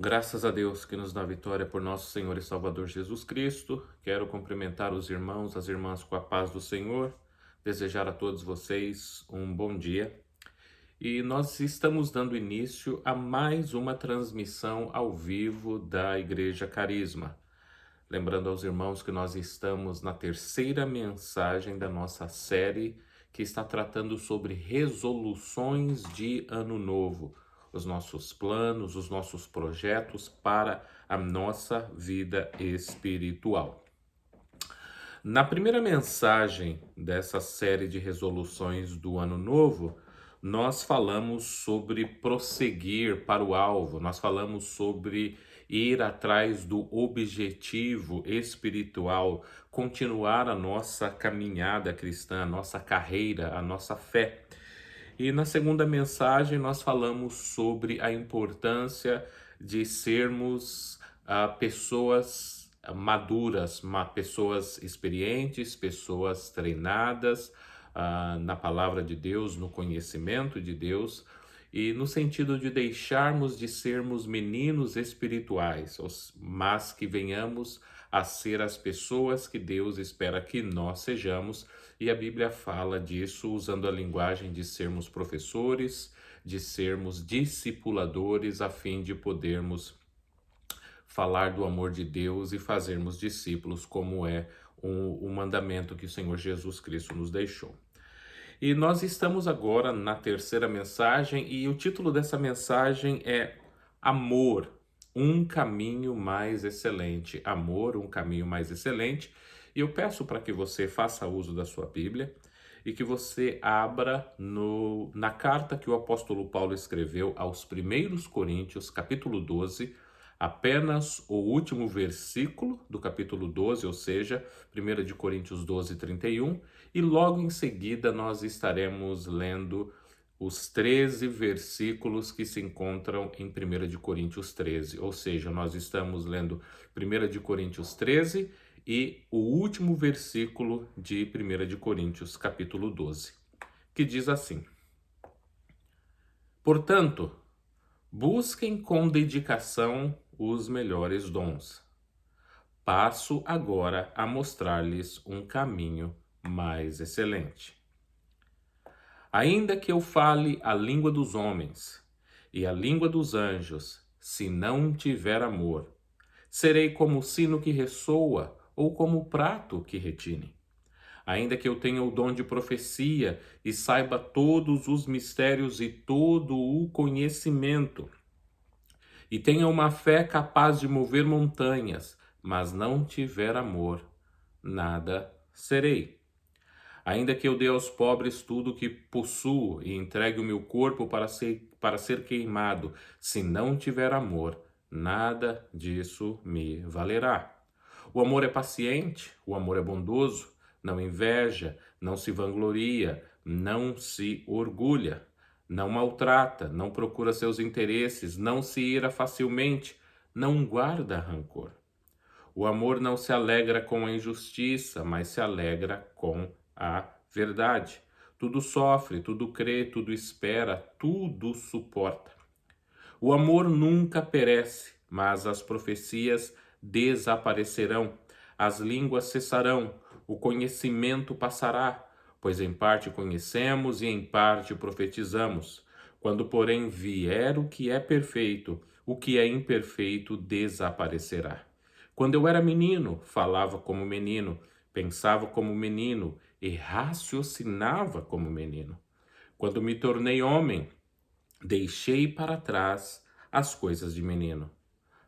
Graças a Deus que nos dá vitória por nosso Senhor e Salvador Jesus Cristo. Quero cumprimentar os irmãos, as irmãs com a paz do Senhor, desejar a todos vocês um bom dia. E nós estamos dando início a mais uma transmissão ao vivo da Igreja Carisma. Lembrando aos irmãos que nós estamos na terceira mensagem da nossa série que está tratando sobre resoluções de ano novo, os nossos planos, os nossos projetos para a nossa vida espiritual. Na primeira mensagem dessa série de resoluções do ano novo, nós falamos sobre prosseguir para o alvo, nós falamos sobre ir atrás do objetivo espiritual, continuar a nossa caminhada cristã, a nossa carreira, a nossa fé. E na segunda mensagem nós falamos sobre a importância de sermos pessoas maduras, pessoas experientes, pessoas treinadas na palavra de Deus, no conhecimento de Deus, e no sentido de deixarmos de sermos meninos espirituais, mas que venhamos a ser as pessoas que Deus espera que nós sejamos. E a Bíblia fala disso usando a linguagem de sermos professores, de sermos discipuladores, a fim de podermos falar do amor de Deus e fazermos discípulos, como é o mandamento que o Senhor Jesus Cristo nos deixou. E nós estamos agora na terceira mensagem, e o título dessa mensagem é Amor, um caminho mais excelente. Amor, um caminho mais excelente. E eu peço para que você faça uso da sua Bíblia e que você abra na carta que o apóstolo Paulo escreveu aos 1 Coríntios, capítulo 12, apenas o último versículo do capítulo 12, ou seja, 1 de Coríntios 12, 31, e logo em seguida nós estaremos lendo os 13 versículos que se encontram em 1 de Coríntios 13, ou seja, nós estamos lendo 1 de Coríntios 13 e o último versículo de 1 de Coríntios, capítulo 12, que diz assim: Portanto, busquem com dedicação os melhores dons. Passo agora a mostrar-lhes um caminho mais excelente. Ainda que eu fale a língua dos homens e a língua dos anjos, se não tiver amor, serei como o sino que ressoa ou como o prato que retine. Ainda que eu tenha o dom de profecia e saiba todos os mistérios e todo o conhecimento, e tenha uma fé capaz de mover montanhas, mas não tiver amor, nada serei. Ainda que eu dê aos pobres tudo o que possuo e entregue o meu corpo para ser queimado, se não tiver amor, nada disso me valerá. O amor é paciente, o amor é bondoso, não inveja, não se vangloria, não se orgulha, não maltrata, não procura seus interesses, não se ira facilmente, não guarda rancor. O amor não se alegra com a injustiça, mas se alegra com a verdade. Tudo sofre, tudo crê, tudo espera, tudo suporta. O amor nunca perece, mas as profecias desaparecerão, as línguas cessarão, o conhecimento passará, pois em parte conhecemos e em parte profetizamos. Quando, porém, vier o que é perfeito, o que é imperfeito desaparecerá. Quando eu era menino, falava como menino, pensava como menino e raciocinava como menino. Quando me tornei homem, deixei para trás as coisas de menino.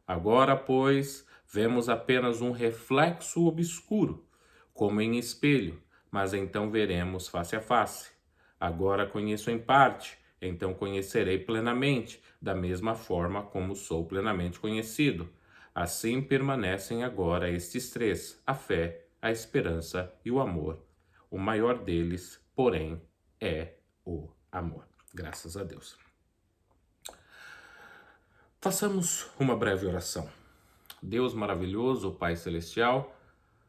Agora, pois, vemos apenas um reflexo obscuro, como em espelho, mas então veremos face a face. Agora conheço em parte, então conhecerei plenamente, da mesma forma como sou plenamente conhecido. Assim permanecem agora estes três: a fé, a esperança e o amor. O maior deles, porém, é o amor. Graças a Deus. Façamos uma breve oração. Deus maravilhoso, Pai celestial,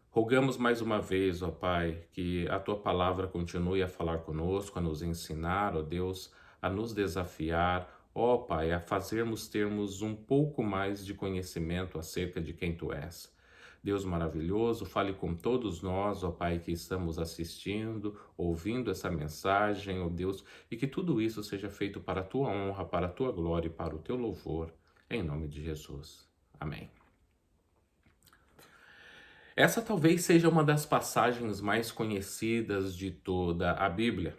rogamos mais uma vez, ó Pai, que a Tua palavra continue a falar conosco, a nos ensinar, ó Deus, a nos desafiar, ó Pai, a fazermos termos um pouco mais de conhecimento acerca de quem Tu és. Deus maravilhoso, fale com todos nós, ó Pai, que estamos assistindo, ouvindo essa mensagem, ó Deus, e que tudo isso seja feito para a Tua honra, para a Tua glória e para o Teu louvor, em nome de Jesus. Amém. Essa talvez seja uma das passagens mais conhecidas de toda a Bíblia.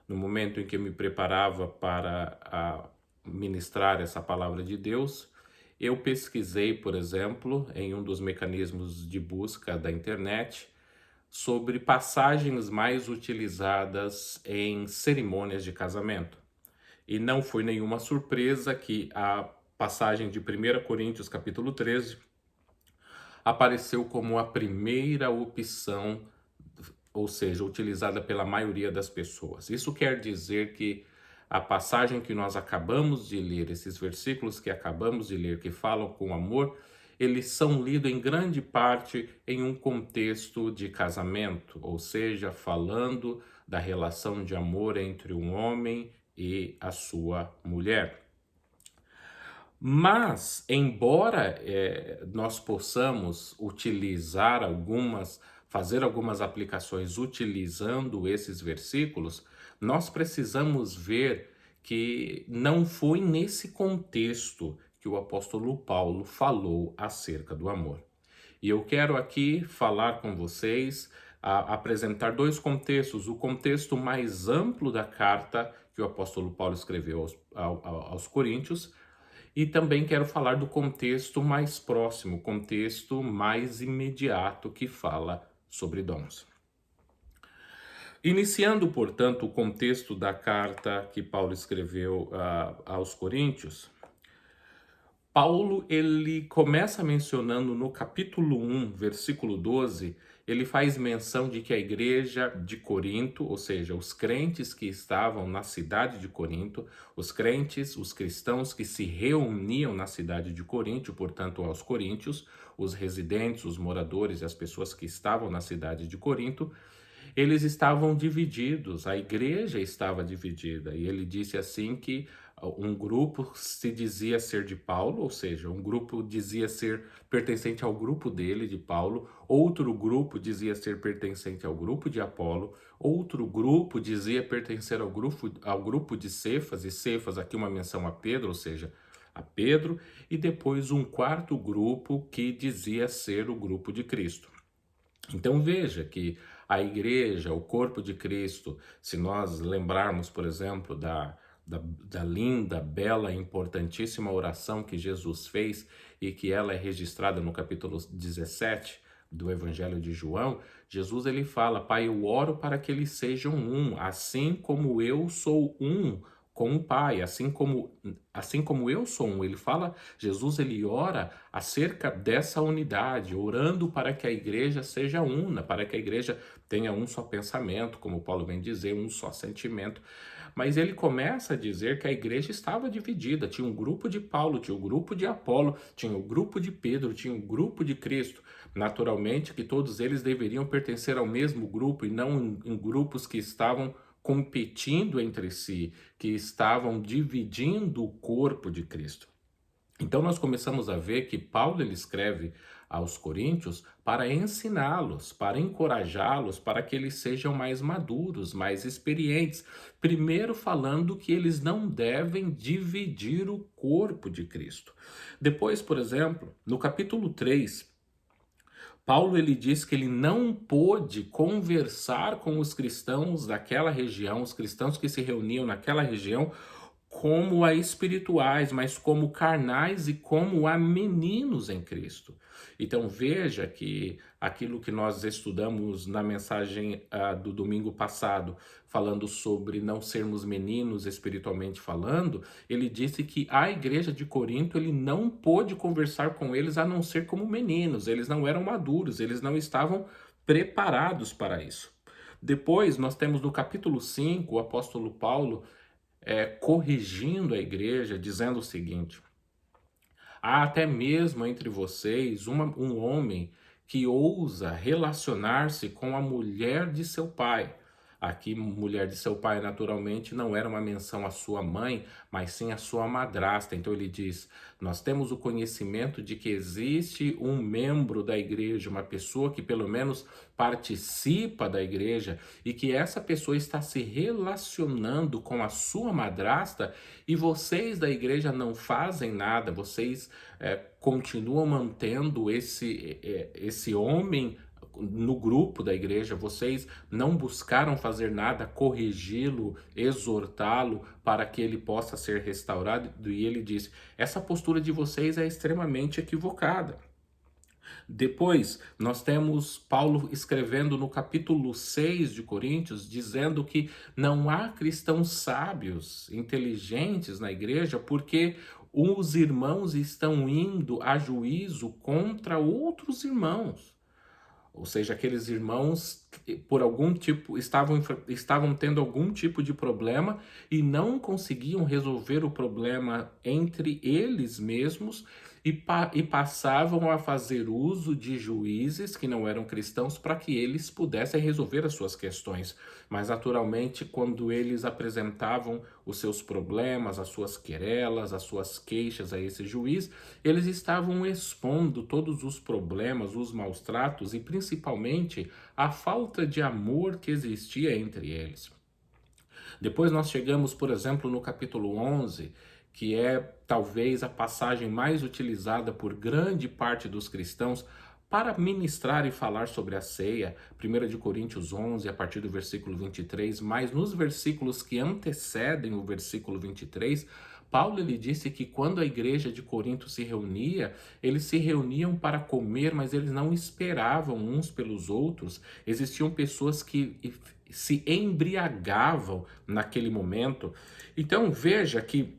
No momento em que eu me preparava para ministrar essa palavra de Deus, eu pesquisei, por exemplo, em um dos mecanismos de busca da internet, sobre passagens mais utilizadas em cerimônias de casamento. E não foi nenhuma surpresa que a passagem de 1 Coríntios capítulo 13 apareceu como a primeira opção, ou seja, utilizada pela maioria das pessoas. Isso quer dizer que a passagem que nós acabamos de ler, esses versículos que acabamos de ler, que falam com amor, eles são lidos em grande parte em um contexto de casamento, ou seja, falando da relação de amor entre um homem e a sua mulher. Mas, embora nós possamos fazer algumas aplicações utilizando esses versículos, nós precisamos ver que não foi nesse contexto que o apóstolo Paulo falou acerca do amor. E eu quero aqui falar com vocês, apresentar dois contextos: o contexto mais amplo da carta que o apóstolo Paulo escreveu aos Coríntios, e também quero falar do contexto mais próximo, contexto mais imediato que fala sobre dons. Iniciando, portanto, o contexto da carta que Paulo escreveu aos Coríntios, Paulo ele começa mencionando no capítulo 1, versículo 12, ele faz menção de que a igreja de Corinto, ou seja, os crentes que estavam na cidade de Corinto, os crentes, os cristãos que se reuniam na cidade de Corinto, portanto aos coríntios, os residentes, os moradores e as pessoas que estavam na cidade de Corinto, eles estavam divididos, a igreja estava dividida, e ele disse assim que um grupo se dizia ser de Paulo, ou seja, um grupo dizia ser pertencente ao grupo dele, de Paulo, outro grupo dizia ser pertencente ao grupo de Apolo, outro grupo dizia pertencer ao grupo de Cefas, e Cefas aqui uma menção a Pedro, ou seja, a Pedro, e depois um quarto grupo que dizia ser o grupo de Cristo. Então veja que a igreja, o corpo de Cristo, se nós lembrarmos, por exemplo, da linda, bela, importantíssima oração que Jesus fez e que ela é registrada no capítulo 17 do Evangelho de João, Jesus ele fala: Pai, eu oro para que eles sejam um, assim como eu sou um com o Pai, assim como eu sou um. Ele fala, Jesus ele ora acerca dessa unidade, orando para que a igreja seja una, para que a igreja tenha um só pensamento, como Paulo vem dizer, um só sentimento. Mas ele começa a dizer que a igreja estava dividida, tinha um grupo de Paulo, tinha um grupo de Apolo, tinha um grupo de Pedro, tinha um grupo de Cristo. Naturalmente que todos eles deveriam pertencer ao mesmo grupo e não em grupos que estavam competindo entre si, que estavam dividindo o corpo de Cristo. Então nós começamos a ver que Paulo ele escreve aos Coríntios para ensiná-los, para encorajá-los, para que eles sejam mais maduros, mais experientes. Primeiro falando que eles não devem dividir o corpo de Cristo. Depois, por exemplo, no capítulo 3, Paulo ele diz que ele não pôde conversar com os cristãos daquela região, os cristãos que se reuniam naquela região, como a espirituais, mas como carnais e como a meninos em Cristo. Então veja que aquilo que nós estudamos na mensagem do domingo passado, falando sobre não sermos meninos espiritualmente falando, ele disse que a igreja de Corinto ele não pôde conversar com eles a não ser como meninos, eles não eram maduros, eles não estavam preparados para isso. Depois nós temos no capítulo 5 o apóstolo Paulo corrigindo a igreja, dizendo o seguinte: há até mesmo entre vocês um homem que ousa relacionar-se com a mulher de seu pai. Aqui, mulher de seu pai, naturalmente, não era uma menção à sua mãe, mas sim à sua madrasta. Então ele diz: nós temos o conhecimento de que existe um membro da igreja, uma pessoa que pelo menos participa da igreja, e que essa pessoa está se relacionando com a sua madrasta, e vocês da igreja não fazem nada, vocês continuam mantendo esse homem no grupo da igreja, vocês não buscaram fazer nada, corrigi-lo, exortá-lo para que ele possa ser restaurado. E ele disse: essa postura de vocês é extremamente equivocada. Depois, nós temos Paulo escrevendo no capítulo 6 de Coríntios, dizendo que não há cristãos sábios, inteligentes na igreja, porque os irmãos estão indo a juízo contra outros irmãos. Ou seja, aqueles irmãos que, por algum tipo, estavam tendo algum tipo de problema e não conseguiam resolver o problema entre eles mesmos, e passavam a fazer uso de juízes que não eram cristãos para que eles pudessem resolver as suas questões. Mas, naturalmente, quando eles apresentavam os seus problemas, as suas querelas, as suas queixas a esse juiz, eles estavam expondo todos os problemas, os maus tratos e principalmente a falta de amor que existia entre eles. Depois nós chegamos, por exemplo, no capítulo 11, que é talvez a passagem mais utilizada por grande parte dos cristãos para ministrar e falar sobre a ceia. 1 de Coríntios 11, a partir do versículo 23, mas nos versículos que antecedem o versículo 23, Paulo ele disse que quando a igreja de Corinto se reunia, eles se reuniam para comer, mas eles não esperavam uns pelos outros. Existiam pessoas que se embriagavam naquele momento. Então veja que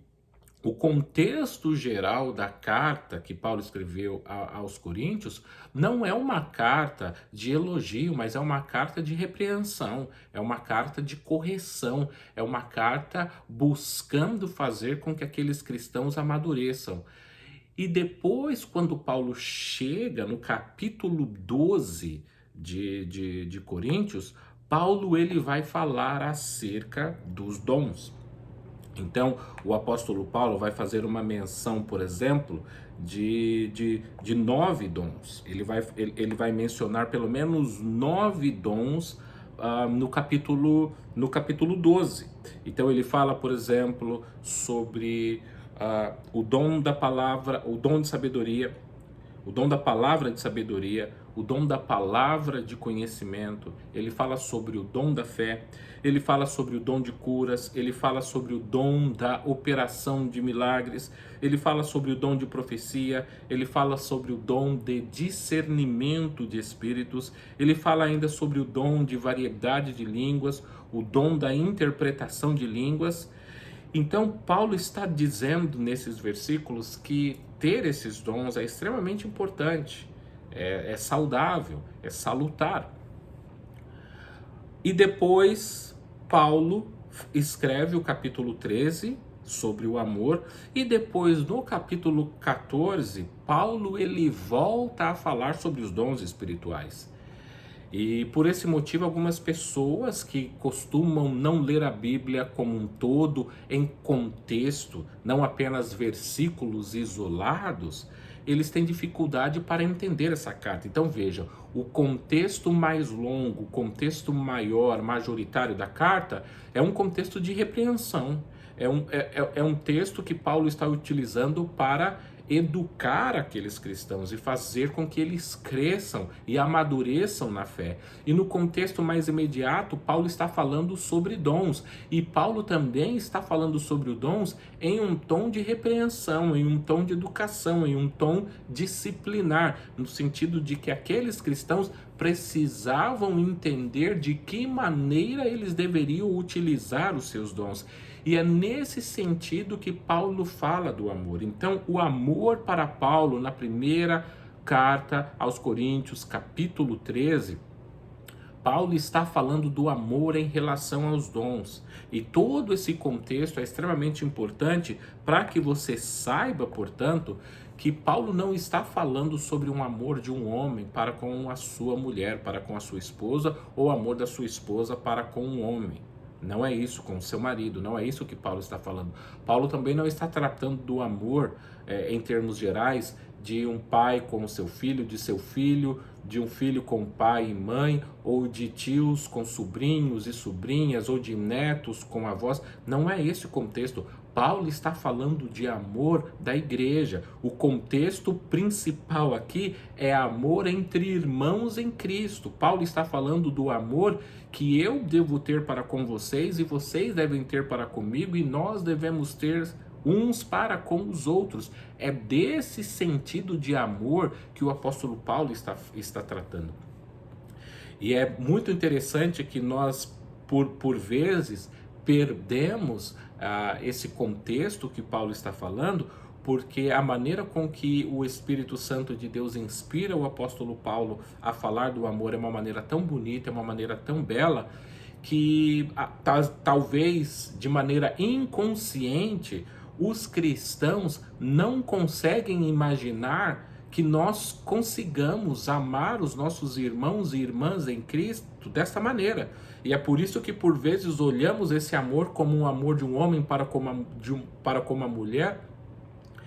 o contexto geral da carta que Paulo escreveu aos Coríntios não é uma carta de elogio, mas é uma carta de repreensão, é uma carta de correção, é uma carta buscando fazer com que aqueles cristãos amadureçam. E depois, quando Paulo chega no capítulo 12 de Coríntios, Paulo ele vai falar acerca dos dons. Então, o apóstolo Paulo vai fazer uma menção, por exemplo, de 9 dons. Ele vai mencionar pelo menos 9 dons no capítulo 12. Então, ele fala, por exemplo, sobre o dom da palavra, o dom de sabedoria, o dom da palavra de sabedoria, o dom da palavra de conhecimento. Ele fala sobre o dom da fé, ele fala sobre o dom de curas, ele fala sobre o dom da operação de milagres, ele fala sobre o dom de profecia, ele fala sobre o dom de discernimento de espíritos, ele fala ainda sobre o dom de variedade de línguas, o dom da interpretação de línguas. Então, Paulo está dizendo nesses versículos que ter esses dons é extremamente importante, é saudável, é salutar. E depois, Paulo escreve o capítulo 13 sobre o amor, e depois no capítulo 14, Paulo ele volta a falar sobre os dons espirituais. E por esse motivo, algumas pessoas que costumam não ler a Bíblia como um todo, em contexto, não apenas versículos isolados, eles têm dificuldade para entender essa carta. Então veja, o contexto mais longo, o contexto maior, majoritário da carta, é um contexto de repreensão. É um texto que Paulo está utilizando para educar aqueles cristãos e fazer com que eles cresçam e amadureçam na fé. E no contexto mais imediato, Paulo está falando sobre dons, e Paulo também está falando sobre os dons em um tom de repreensão, em um tom de educação, em um tom disciplinar, no sentido de que aqueles cristãos precisavam entender de que maneira eles deveriam utilizar os seus dons. E é nesse sentido que Paulo fala do amor. Então, o amor para Paulo, na primeira carta aos Coríntios, capítulo 13, Paulo está falando do amor em relação aos dons. E todo esse contexto é extremamente importante para que você saiba, portanto, que Paulo não está falando sobre um amor de um homem para com a sua mulher, para com a sua esposa, ou amor da sua esposa para com um homem. Não é isso com o seu marido, não é isso que Paulo está falando. Paulo também não está tratando do amor, em termos gerais, de um pai com o seu filho, de seu filho, de um filho com pai e mãe, ou de tios com sobrinhos e sobrinhas, ou de netos com avós. Não é esse o contexto. Paulo está falando de amor da igreja. O contexto principal aqui é amor entre irmãos em Cristo. Paulo está falando do amor que eu devo ter para com vocês e vocês devem ter para comigo, e nós devemos ter uns para com os outros. É desse sentido de amor que o apóstolo Paulo está tratando. E é muito interessante que nós, por vezes, perdemos esse contexto que Paulo está falando, porque a maneira com que o Espírito Santo de Deus inspira o apóstolo Paulo a falar do amor é uma maneira tão bonita, é uma maneira tão bela, que talvez de maneira inconsciente os cristãos não conseguem imaginar que nós consigamos amar os nossos irmãos e irmãs em Cristo dessa maneira. E é por isso que por vezes olhamos esse amor como um amor de um homem para com uma mulher,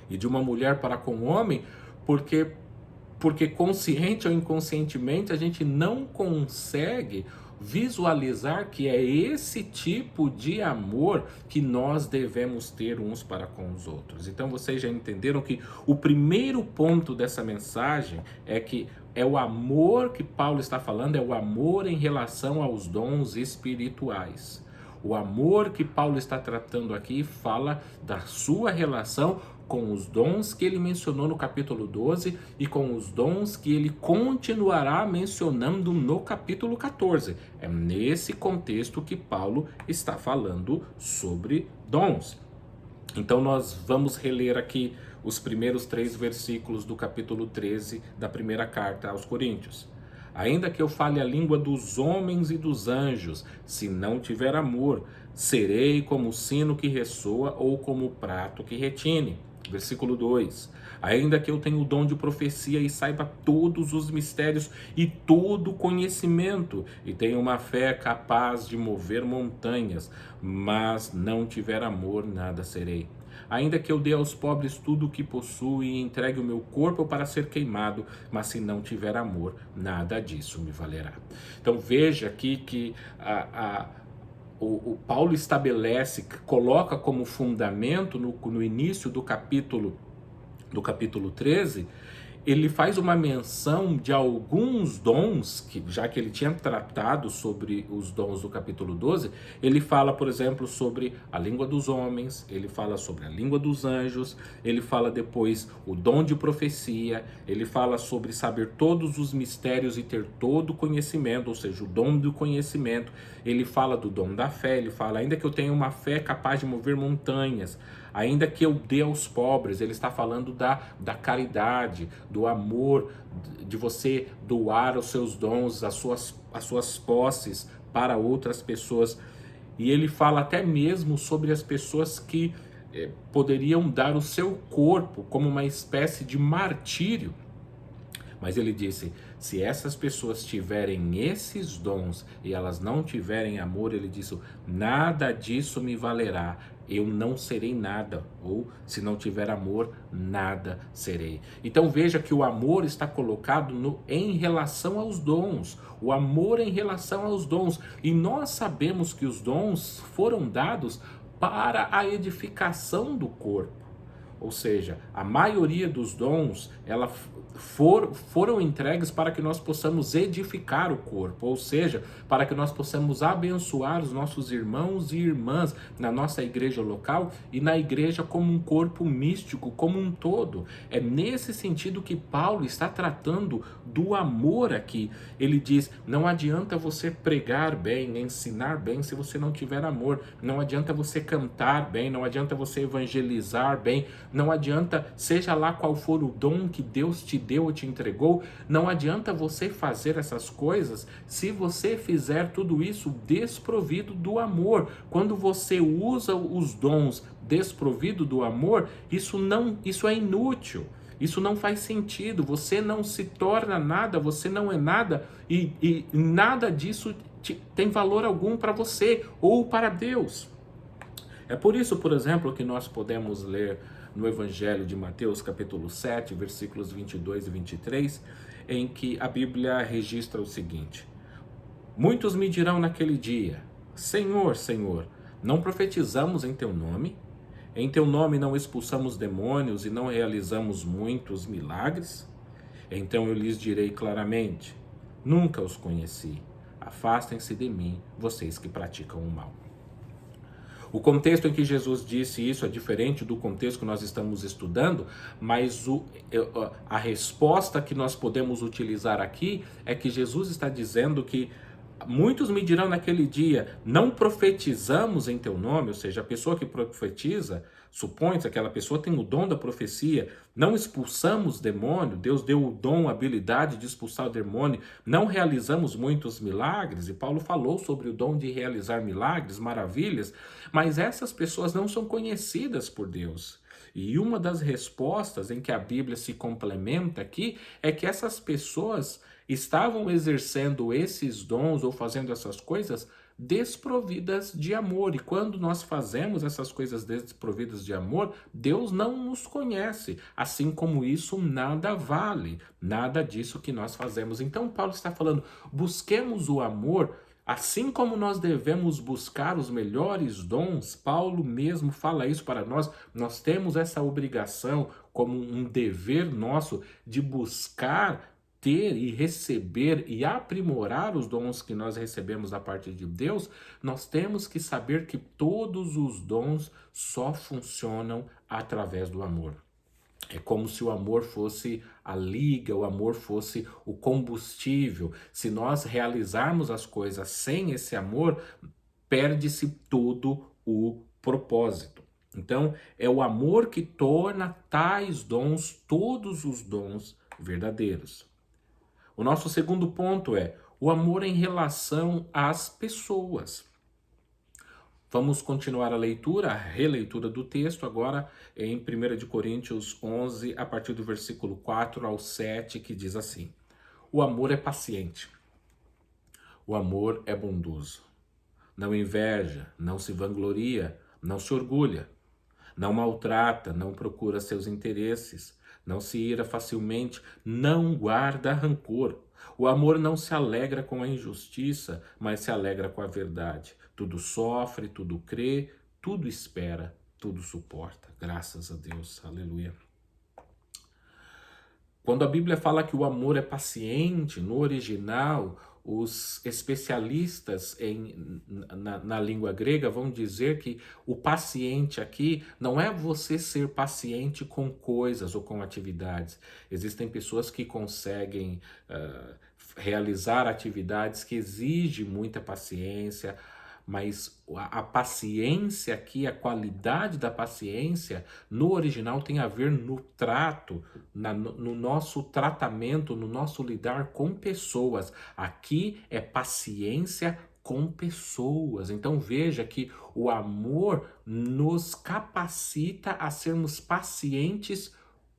e de uma mulher para com um homem, porque consciente ou inconscientemente a gente não consegue visualizar que é esse tipo de amor que nós devemos ter uns para com os outros. Então vocês já entenderam que o primeiro ponto dessa mensagem é que é o amor que Paulo está falando, é o amor em relação aos dons espirituais. O amor que Paulo está tratando aqui fala da sua relação com os dons que ele mencionou no capítulo 12 e com os dons que ele continuará mencionando no capítulo 14. É nesse contexto que Paulo está falando sobre dons. Então nós vamos reler aqui os primeiros 3 versículos do capítulo 13 da primeira carta aos Coríntios. Ainda que eu fale a língua dos homens e dos anjos, se não tiver amor, serei como o sino que ressoa ou como o prato que retine. Versículo 2. Ainda que eu tenha o dom de profecia e saiba todos os mistérios e todo o conhecimento, e tenha uma fé capaz de mover montanhas, mas não tiver amor, nada serei. Ainda que eu dê aos pobres tudo o que possuo e entregue o meu corpo para ser queimado, mas se não tiver amor, nada disso me valerá. Então veja aqui que o Paulo estabelece, coloca como fundamento no início do capítulo 13, ele faz uma menção de alguns dons, que já que ele tinha tratado sobre os dons do capítulo 12, ele fala, por exemplo, sobre a língua dos homens, ele fala sobre a língua dos anjos, ele fala depois o dom de profecia, ele fala sobre saber todos os mistérios e ter todo o conhecimento, ou seja, o dom do conhecimento, ele fala do dom da fé, ele fala, ainda que eu tenha uma fé capaz de mover montanhas, ainda que eu dê aos pobres, ele está falando da caridade, do amor, de você doar os seus dons, as suas posses para outras pessoas. E ele fala até mesmo sobre as pessoas que poderiam dar o seu corpo como uma espécie de martírio. Mas ele disse, se essas pessoas tiverem esses dons e elas não tiverem amor, ele disse, nada disso me valerá, eu não serei nada, ou se não tiver amor, nada serei. Então veja que o amor está colocado em relação aos dons, o amor em relação aos dons, e nós sabemos que os dons foram dados para a edificação do corpo. Ou seja, a maioria dos dons foram entregues para que nós possamos edificar o corpo, ou seja, para que nós possamos abençoar os nossos irmãos e irmãs na nossa igreja local e na igreja como um corpo místico, como um todo. É nesse sentido que Paulo está tratando do amor aqui. Ele diz, não adianta você pregar bem, ensinar bem se você não tiver amor, não adianta você cantar bem, não adianta você evangelizar bem, não adianta, seja lá qual for o dom que Deus te deu ou te entregou, não adianta você fazer essas coisas se você fizer tudo isso desprovido do amor. Quando você usa os dons desprovido do amor, isso é inútil. Isso não faz sentido, você não se torna nada, você não é nada e nada disso tem valor algum para você ou para Deus. É por isso, por exemplo, que nós podemos ler no Evangelho de Mateus, capítulo 7, versículos 22 e 23, em que a Bíblia registra o seguinte: muitos me dirão naquele dia: Senhor, Senhor, não profetizamos em teu nome? Em teu nome não expulsamos demônios e não realizamos muitos milagres? Então eu lhes direi claramente: nunca os conheci. Afastem-se de mim, vocês que praticam o mal. O contexto em que Jesus disse isso é diferente do contexto que nós estamos estudando, mas a resposta que nós podemos utilizar aqui é que Jesus está dizendo que muitos me dirão naquele dia: não profetizamos em teu nome, ou seja, a pessoa que profetiza, supõe-se que aquela pessoa tem o dom da profecia, não expulsamos demônio, Deus deu o dom, a habilidade de expulsar o demônio, não realizamos muitos milagres, e Paulo falou sobre o dom de realizar milagres, maravilhas, mas essas pessoas não são conhecidas por Deus. E uma das respostas em que a Bíblia se complementa aqui é que essas pessoas estavam exercendo esses dons ou fazendo essas coisas desprovidas de amor. E quando nós fazemos essas coisas desprovidas de amor, Deus não nos conhece. Assim como isso nada vale, nada disso que nós fazemos. Então Paulo está falando: busquemos o amor. Assim como nós devemos buscar os melhores dons, Paulo mesmo fala isso para nós, nós temos essa obrigação como um dever nosso de buscar ter e receber e aprimorar os dons que nós recebemos da parte de Deus. Nós temos que saber que todos os dons só funcionam através do amor. É como se o amor fosse a liga, o amor fosse o combustível. Se nós realizarmos as coisas sem esse amor, perde-se todo o propósito. Então, é o amor que torna tais dons, todos os dons, verdadeiros. O nosso segundo ponto é o amor em relação às pessoas. Vamos continuar a leitura, a releitura do texto, agora em 1 Coríntios 11, a partir do versículo 4 ao 7, que diz assim: o amor é paciente, o amor é bondoso, não inveja, não se vangloria, não se orgulha, não maltrata, não procura seus interesses, não se ira facilmente, não guarda rancor. O amor não se alegra com a injustiça, mas se alegra com a verdade. Tudo sofre, tudo crê, tudo espera, tudo suporta. Graças a Deus, aleluia. Quando a Bíblia fala que o amor é paciente, no original, os especialistas na língua grega vão dizer que o paciente aqui não é você ser paciente com coisas ou com atividades. Existem pessoas que conseguem realizar atividades que exigem muita paciência, mas a paciência aqui, a qualidade da paciência, no original tem a ver no trato, no nosso tratamento, no nosso lidar com pessoas. Aqui é paciência com pessoas. Então veja que o amor nos capacita a sermos pacientes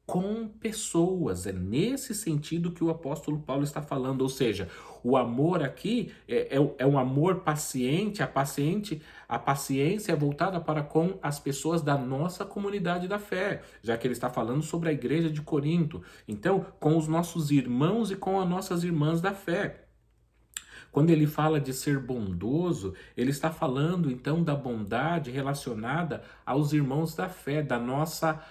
com pessoas. É nesse sentido que o apóstolo Paulo está falando, ou seja, o amor aqui é um amor paciente, a paciência é voltada para com as pessoas da nossa comunidade da fé, já que ele está falando sobre a igreja de Corinto. Então, com os nossos irmãos e com as nossas irmãs da fé. Quando ele fala de ser bondoso, ele está falando então da bondade relacionada aos irmãos da fé, da nossa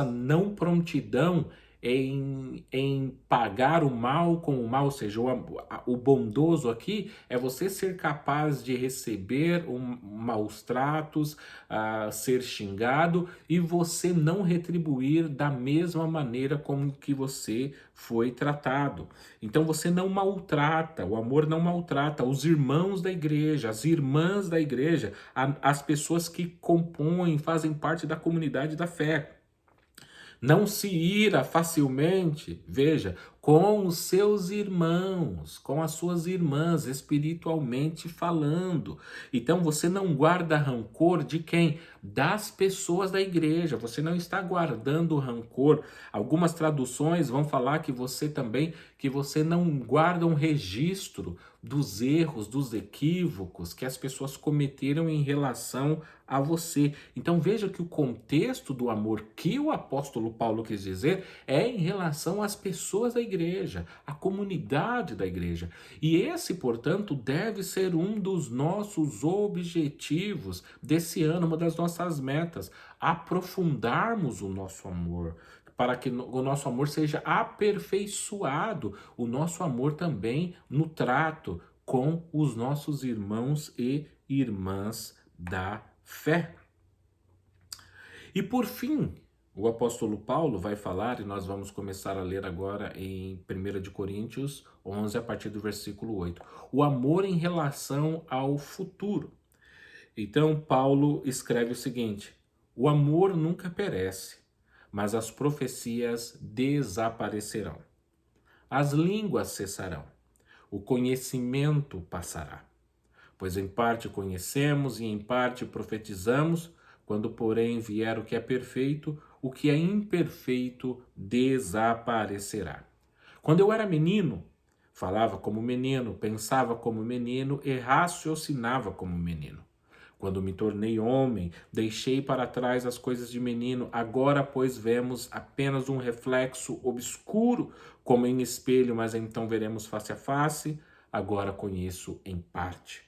não prontidão em pagar o mal com o mal, ou seja, o bondoso aqui é você ser capaz de receber maus tratos, ser xingado e você não retribuir da mesma maneira como que você foi tratado. Então você não maltrata, o amor não maltrata os irmãos da igreja, as irmãs da igreja, as pessoas que compõem, fazem parte da comunidade da fé. Não se ira facilmente, veja, com os seus irmãos, com as suas irmãs, espiritualmente falando. Então você não guarda rancor de quem? Das pessoas da igreja. Você não está guardando rancor. Algumas traduções vão falar que você não guarda um registro dos erros, dos equívocos que as pessoas cometeram em relação a você. Então veja que o contexto do amor que o apóstolo Paulo quis dizer é em relação às pessoas da igreja, à comunidade da igreja. E esse, portanto, deve ser um dos nossos objetivos desse ano, uma das nossas metas, aprofundarmos o nosso amor, para que o nosso amor seja aperfeiçoado, o nosso amor também no trato com os nossos irmãos e irmãs da fé. E por fim, o apóstolo Paulo vai falar, e nós vamos começar a ler agora em 1 de Coríntios 11, a partir do versículo 8. O amor em relação ao futuro. Então, Paulo escreve o seguinte: o amor nunca perece, mas as profecias desaparecerão. As línguas cessarão, o conhecimento passará. Pois em parte conhecemos e em parte profetizamos, quando porém vier o que é perfeito, o que é imperfeito desaparecerá. Quando eu era menino, falava como menino, pensava como menino e raciocinava como menino. Quando me tornei homem, deixei para trás as coisas de menino, agora, pois, vemos apenas um reflexo obscuro, como em espelho, mas então veremos face a face, agora conheço em parte.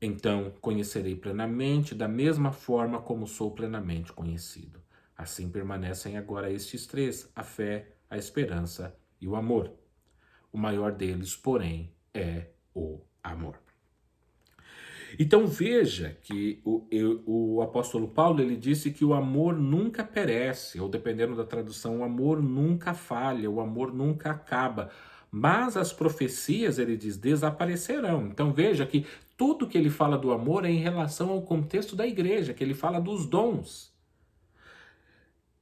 Então conhecerei plenamente, da mesma forma como sou plenamente conhecido. Assim permanecem agora estes três: a fé, a esperança e o amor. O maior deles, porém, é o amor. Então veja que o apóstolo Paulo ele disse que o amor nunca perece, ou dependendo da tradução, o amor nunca falha, o amor nunca acaba. Mas as profecias, ele diz, desaparecerão. Então veja que tudo que ele fala do amor é em relação ao contexto da igreja, que ele fala dos dons.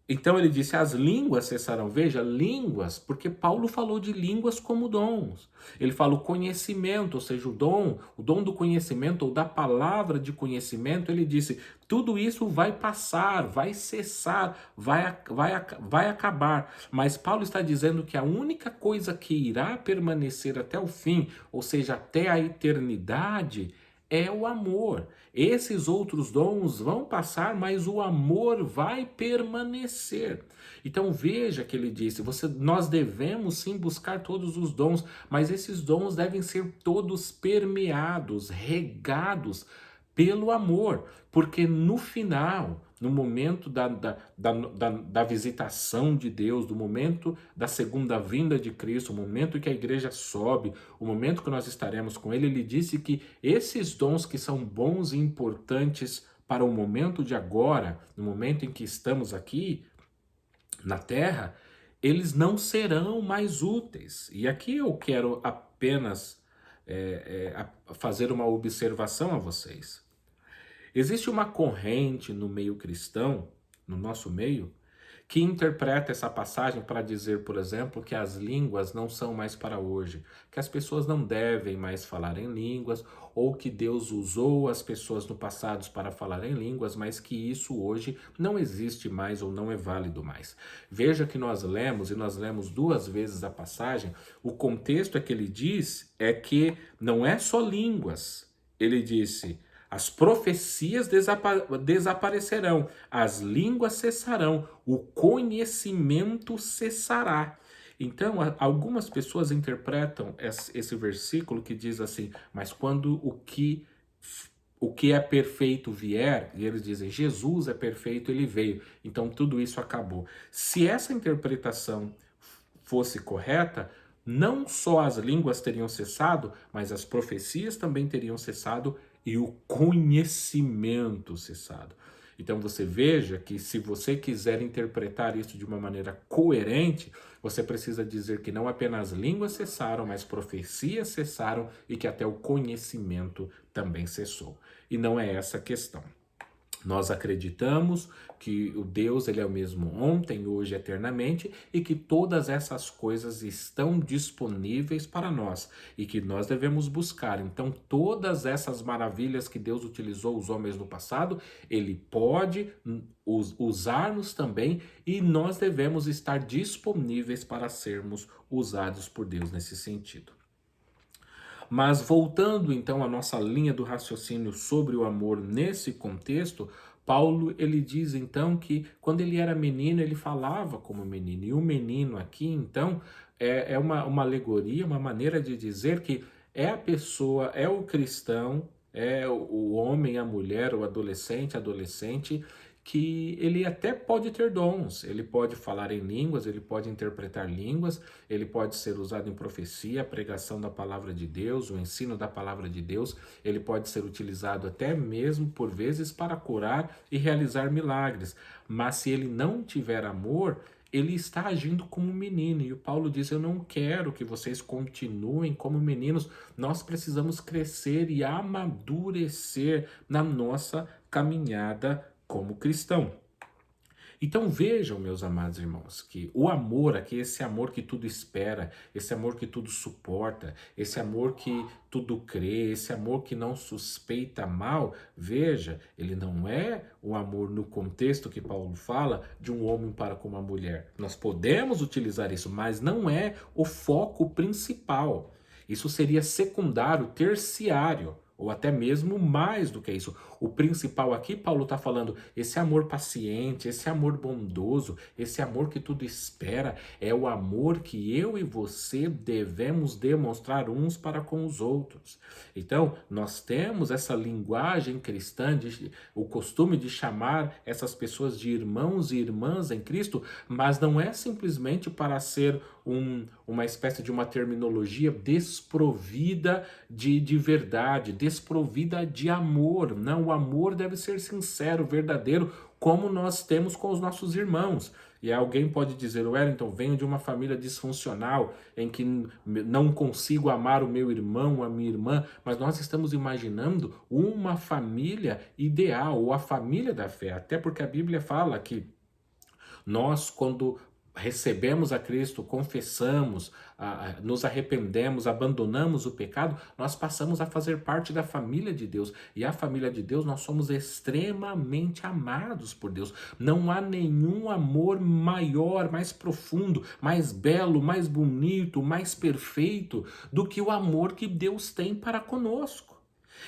Então ele disse, as línguas cessarão. Veja, línguas, porque Paulo falou de línguas como dons. Ele fala o conhecimento, ou seja, o dom do conhecimento ou da palavra de conhecimento, ele disse, tudo isso vai passar, vai cessar, vai acabar. Mas Paulo está dizendo que a única coisa que irá permanecer até o fim, ou seja, até a eternidade, é o amor. Esses outros dons vão passar, mas o amor vai permanecer. Então veja que ele disse, nós devemos sim buscar todos os dons, mas esses dons devem ser todos permeados, regados pelo amor, porque no final, no momento da visitação de Deus, do momento da segunda vinda de Cristo, o momento que a igreja sobe, o momento que nós estaremos com Ele, ele disse que esses dons que são bons e importantes para o momento de agora, no momento em que estamos aqui na Terra, eles não serão mais úteis. E aqui eu quero apenas fazer uma observação a vocês. Existe uma corrente no meio cristão, no nosso meio, que interpreta essa passagem para dizer, por exemplo, que as línguas não são mais para hoje, que as pessoas não devem mais falar em línguas, ou que Deus usou as pessoas no passado para falar em línguas, mas que isso hoje não existe mais ou não é válido mais. Veja que nós lemos, e nós lemos duas vezes a passagem, o contexto é que ele diz é que não é só línguas, ele disse... As profecias desaparecerão, as línguas cessarão, o conhecimento cessará. Então, algumas pessoas interpretam esse versículo que diz assim, mas quando o que o que é perfeito vier, e eles dizem Jesus é perfeito, ele veio. Então tudo isso acabou. Se essa interpretação fosse correta, não só as línguas teriam cessado, mas as profecias também teriam cessado e o conhecimento cessado. Então você veja que se você quiser interpretar isso de uma maneira coerente, você precisa dizer que não apenas as línguas cessaram, mas profecias cessaram e que até o conhecimento também cessou. E não é essa a questão. Nós acreditamos que o Deus ele é o mesmo ontem, hoje, eternamente e que todas essas coisas estão disponíveis para nós e que nós devemos buscar. Então, todas essas maravilhas que Deus utilizou os homens no passado, ele pode usar-nos também e nós devemos estar disponíveis para sermos usados por Deus nesse sentido. Mas voltando então à nossa linha do raciocínio sobre o amor nesse contexto, Paulo ele diz então que quando ele era menino ele falava como menino. E o menino aqui então é uma alegoria, uma maneira de dizer que é a pessoa, é o cristão, é o homem, a mulher, o adolescente, a adolescente que ele até pode ter dons, ele pode falar em línguas, ele pode interpretar línguas, ele pode ser usado em profecia, a pregação da palavra de Deus, o ensino da palavra de Deus, ele pode ser utilizado até mesmo por vezes para curar e realizar milagres, mas se ele não tiver amor, ele está agindo como um menino, e o Paulo diz, eu não quero que vocês continuem como meninos, nós precisamos crescer e amadurecer na nossa caminhada como cristão. Então vejam, meus amados irmãos, que o amor aqui, esse amor que tudo espera, esse amor que tudo suporta, esse amor que tudo crê, esse amor que não suspeita mal, veja, ele não é o amor no contexto que Paulo fala de um homem para com uma mulher. Nós podemos utilizar isso, mas não é o foco principal. Isso seria secundário, terciário ou até mesmo mais do que isso. O principal aqui, Paulo está falando, esse amor paciente, esse amor bondoso, esse amor que tudo espera, é o amor que eu e você devemos demonstrar uns para com os outros. Então, nós temos essa linguagem cristã, o costume de chamar essas pessoas de irmãos e irmãs em Cristo, mas não é simplesmente para ser uma espécie de uma terminologia desprovida de verdade, desprovida de amor. Não, o amor deve ser sincero, verdadeiro, como nós temos com os nossos irmãos. E alguém pode dizer, Wellington, venho de uma família disfuncional, em que não consigo amar o meu irmão, a minha irmã, mas nós estamos imaginando uma família ideal, ou a família da fé, até porque a Bíblia fala que nós, quando recebemos a Cristo, confessamos, nos arrependemos, abandonamos o pecado, nós passamos a fazer parte da família de Deus. E a família de Deus, nós somos extremamente amados por Deus. Não há nenhum amor maior, mais profundo, mais belo, mais bonito, mais perfeito do que o amor que Deus tem para conosco.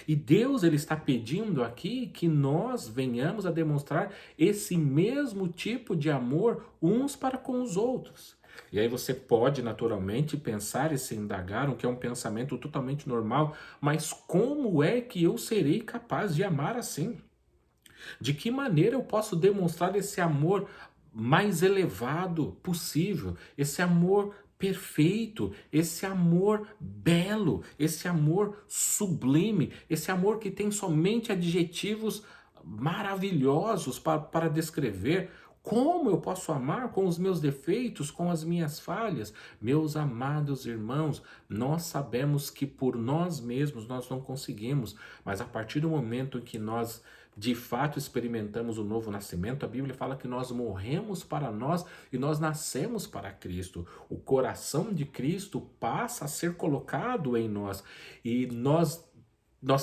E Deus ele está pedindo aqui que nós venhamos a demonstrar esse mesmo tipo de amor uns para com os outros. E aí você pode naturalmente pensar e se indagar, o que é um pensamento totalmente normal, mas como é que eu serei capaz de amar assim? De que maneira eu posso demonstrar esse amor mais elevado possível, esse amor perfeito, esse amor belo, esse amor sublime, esse amor que tem somente adjetivos maravilhosos para descrever? Como eu posso amar com os meus defeitos, com as minhas falhas? Meus amados irmãos, nós sabemos que por nós mesmos nós não conseguimos, mas a partir do momento em que nós de fato experimentamos o novo nascimento, a Bíblia fala que nós morremos para nós e nós nascemos para Cristo. O coração de Cristo passa a ser colocado em nós e nós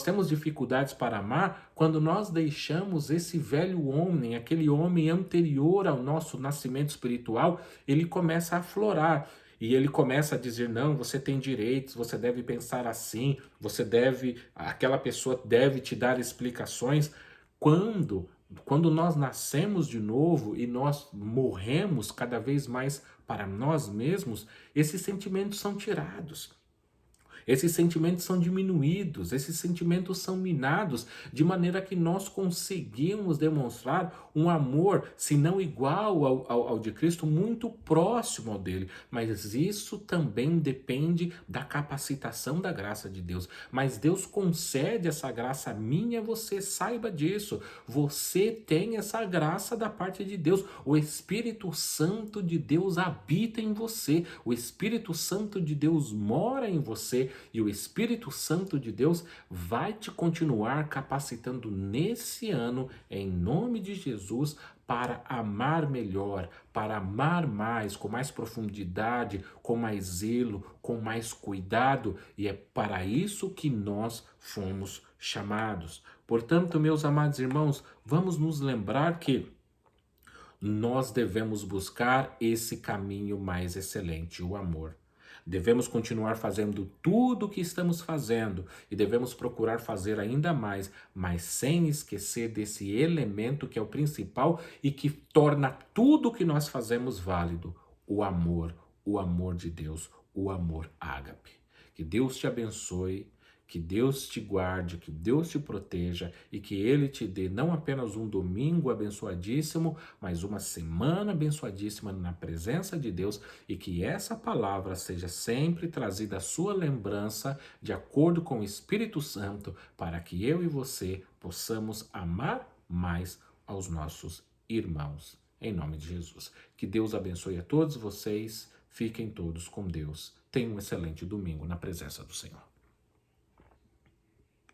temos dificuldades para amar quando nós deixamos esse velho homem, aquele homem anterior ao nosso nascimento espiritual, ele começa a aflorar. E ele começa a dizer, não, você tem direitos, você deve pensar assim, aquela pessoa deve te dar explicações. Quando nós nascemos de novo e nós morremos cada vez mais para nós mesmos, esses sentimentos são tirados. Esses sentimentos são diminuídos, esses sentimentos são minados, de maneira que nós conseguimos demonstrar um amor, se não igual ao de Cristo, muito próximo ao dele. Mas isso também depende da capacitação da graça de Deus. Mas Deus concede essa graça a mim e a você, saiba disso. Você tem essa graça da parte de Deus. O Espírito Santo de Deus habita em você. O Espírito Santo de Deus mora em você. E o Espírito Santo de Deus vai te continuar capacitando nesse ano, em nome de Jesus, para amar melhor, para amar mais, com mais profundidade, com mais zelo, com mais cuidado, e é para isso que nós fomos chamados. Portanto, meus amados irmãos, vamos nos lembrar que nós devemos buscar esse caminho mais excelente, o amor. Devemos continuar fazendo tudo o que estamos fazendo e devemos procurar fazer ainda mais, mas sem esquecer desse elemento que é o principal e que torna tudo o que nós fazemos válido: o amor de Deus, o amor ágape. Que Deus te abençoe, que Deus te guarde, que Deus te proteja e que Ele te dê não apenas um domingo abençoadíssimo, mas uma semana abençoadíssima na presença de Deus, e que essa palavra seja sempre trazida à sua lembrança de acordo com o Espírito Santo, para que eu e você possamos amar mais aos nossos irmãos. Em nome de Jesus. Que Deus abençoe a todos vocês. Fiquem todos com Deus. Tenham um excelente domingo na presença do Senhor.